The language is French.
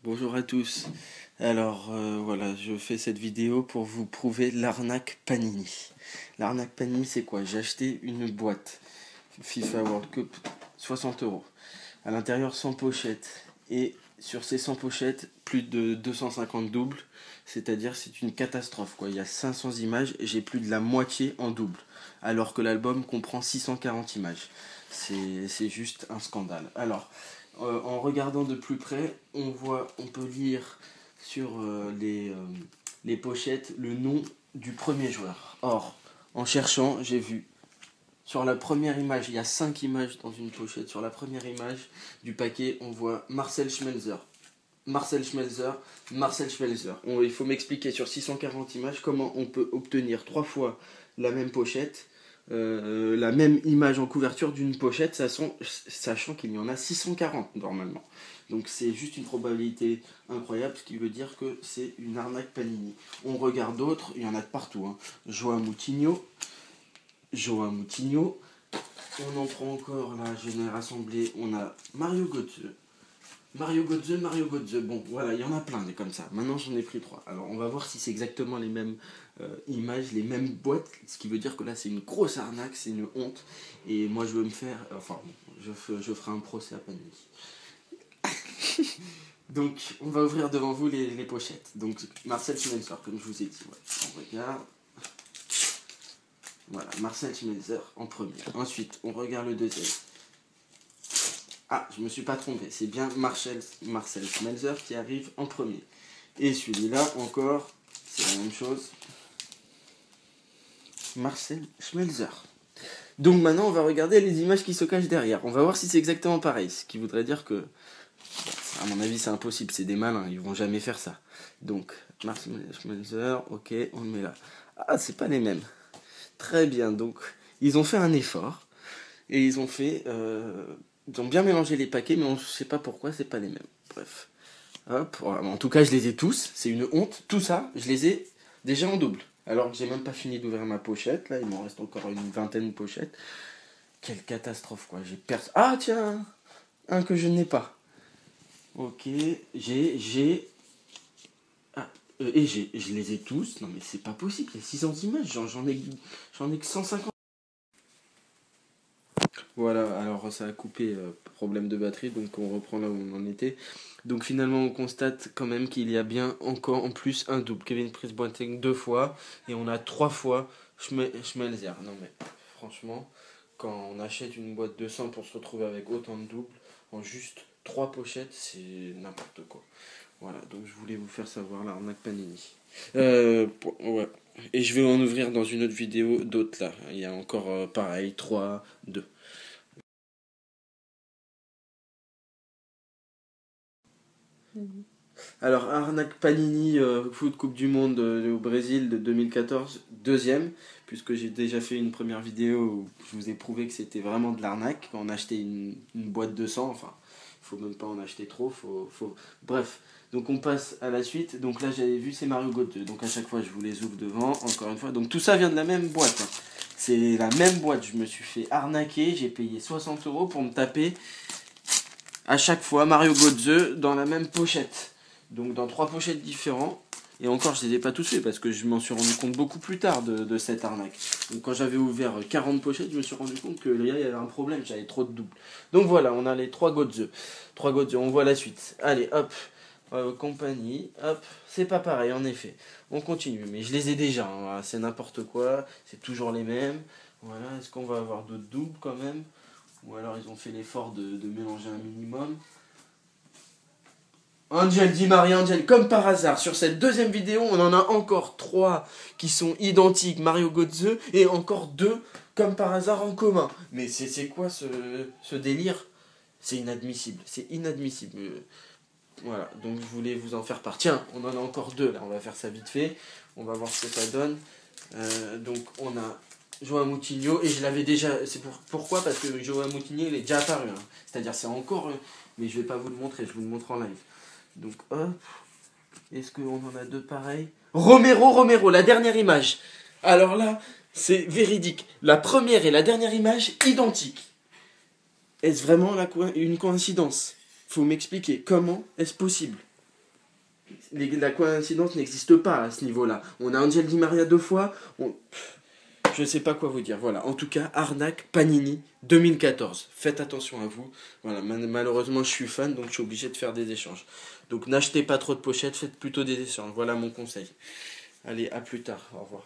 Bonjour à tous. Alors voilà, je fais cette vidéo pour vous prouver l'arnaque Panini. L'arnaque Panini, c'est quoi? J'ai acheté une boîte FIFA World Cup 60 euros. À l'intérieur 100 pochettes. Et sur ces 100 pochettes, plus de 250 doubles. C'est-à-dire c'est une catastrophe quoi. Il y a 500 images et j'ai plus de la moitié en double. Alors que l'album comprend 640 images. C'est juste un scandale. Alors, en regardant de plus près, on peut lire sur les pochettes le nom du premier joueur. Or, en cherchant, j'ai vu sur la première image, il y a 5 images dans une pochette. Sur la première image du paquet, on voit Marcel Schmelzer. Marcel Schmelzer, Marcel Schmelzer. Il faut m'expliquer sur 640 images comment on peut obtenir 3 fois la même pochette, la même image en couverture d'une pochette, sachant qu'il y en a 640 normalement. Donc c'est juste une probabilité incroyable, ce qui veut dire que c'est une arnaque Panini. On regarde d'autres, il y en a de partout. Hein. Joao Moutinho. On en prend encore là, je n'ai rassemblé. On a Mario Götze. Mario Götze. Bon, voilà, il y en a plein des comme ça. Maintenant, j'en ai pris 3. Alors, on va voir si c'est exactement les mêmes images, les mêmes boîtes. Ce qui veut dire que là, c'est une grosse arnaque, c'est une honte. Et moi, je veux me faire... Enfin, je ferai un procès à Panini. Donc, on va ouvrir devant vous les pochettes. Donc, Marcel Schmelzer, comme je vous ai dit. Ouais. On regarde. Voilà, Marcel Schmelzer en premier. Ensuite, on regarde le deuxième. Ah, je me suis pas trompé, c'est bien Marcel Schmelzer qui arrive en premier. Et celui-là encore, c'est la même chose. Marcel Schmelzer. Donc maintenant, on va regarder les images qui se cachent derrière. On va voir si c'est exactement pareil. Ce qui voudrait dire que, à mon avis, c'est impossible. C'est des malins, ils vont jamais faire ça. Donc, Marcel Schmelzer, ok, on le met là. Ah, c'est pas les mêmes. Très bien, donc, ils ont fait un effort. Et ils ont fait... ils ont bien mélangé les paquets, mais on ne sait pas pourquoi, c'est pas les mêmes. Bref. Hop, voilà. En tout cas, je les ai tous. C'est une honte. Tout ça, je les ai déjà en double. Alors que j'ai même pas fini d'ouvrir ma pochette. Là, il m'en reste encore une vingtaine de pochettes. Quelle catastrophe, quoi. Ah, tiens, un que je n'ai pas. Ok, j'ai... Ah, je les ai tous. Non, mais c'est pas possible. Il y a 600 images. J'en ai que 150. Voilà, alors ça a coupé, problème de batterie, donc on reprend là où on en était. Donc finalement on constate quand même qu'il y a bien encore en plus un double. Kevin Prince Boateng 2 fois, et on a 3 fois Schmelzer. Non mais franchement, quand on achète une boîte de 100 pour se retrouver avec autant de doubles, en juste 3 pochettes, c'est n'importe quoi. Voilà, donc je voulais vous faire savoir l'arnaque Panini. Ouais. Et je vais en ouvrir dans une autre vidéo d'autres là. Il y a encore pareil, 3, 2. Alors, arnaque Panini, foot Coupe du Monde au Brésil de 2014, deuxième, puisque j'ai déjà fait une première vidéo où je vous ai prouvé que c'était vraiment de l'arnaque, quand on achetait une boîte de 100, enfin, il faut même pas en acheter trop, Bref, donc on passe à la suite, donc là j'avais vu c'est Mario Götze, donc à chaque fois je vous les ouvre devant, encore une fois, donc tout ça vient de la même boîte, hein. C'est la même boîte, je me suis fait arnaquer, j'ai payé 60 euros pour me taper à chaque fois Mario Götze dans la même pochette. Donc dans 3 pochettes différentes. Et encore, je ne les ai pas tous fait parce que je m'en suis rendu compte beaucoup plus tard de cette arnaque. Donc quand j'avais ouvert 40 pochettes, je me suis rendu compte que là, il y avait un problème, j'avais trop de doubles. Donc voilà, on a les 3 Götze. 3 Götze, on voit la suite. Allez, hop, compagnie, hop, c'est pas pareil en effet. On continue, mais je les ai déjà, hein, voilà, c'est n'importe quoi, c'est toujours les mêmes. Voilà, est-ce qu'on va avoir d'autres doubles quand même? Ou alors ils ont fait l'effort de mélanger un minimum. Angel Di Maria, Angel, comme par hasard, sur cette deuxième vidéo, on en a encore 3 qui sont identiques, Mario Götze, et encore 2, comme par hasard, en commun. Mais c'est quoi ce délire? C'est inadmissible, c'est inadmissible. Voilà, donc je voulais vous en faire part. Tiens, on en a encore 2, là, on va faire ça vite fait. On va voir ce que ça donne. Donc on a Joao Moutinho, et je l'avais déjà... Pourquoi? Parce que Joao Moutinho, il est déjà apparu. Hein. C'est-à-dire, c'est encore... mais je vais pas vous le montrer, je vous le montre en live. Donc hop, est-ce qu'on en a 2 pareils? Romero, la dernière image. Alors là, c'est véridique. La première et la dernière image, identiques. Est-ce vraiment une coïncidence? Faut m'expliquer, comment est-ce possible? la coïncidence n'existe pas à ce niveau-là. On a Angel Di Maria 2 fois. Je sais pas quoi vous dire. Voilà. En tout cas, arnaque Panini 2014. Faites attention à vous. Voilà. Malheureusement, je suis fan, donc je suis obligé de faire des échanges. Donc n'achetez pas trop de pochettes, faites plutôt des échanges. Voilà mon conseil. Allez, à plus tard. Au revoir.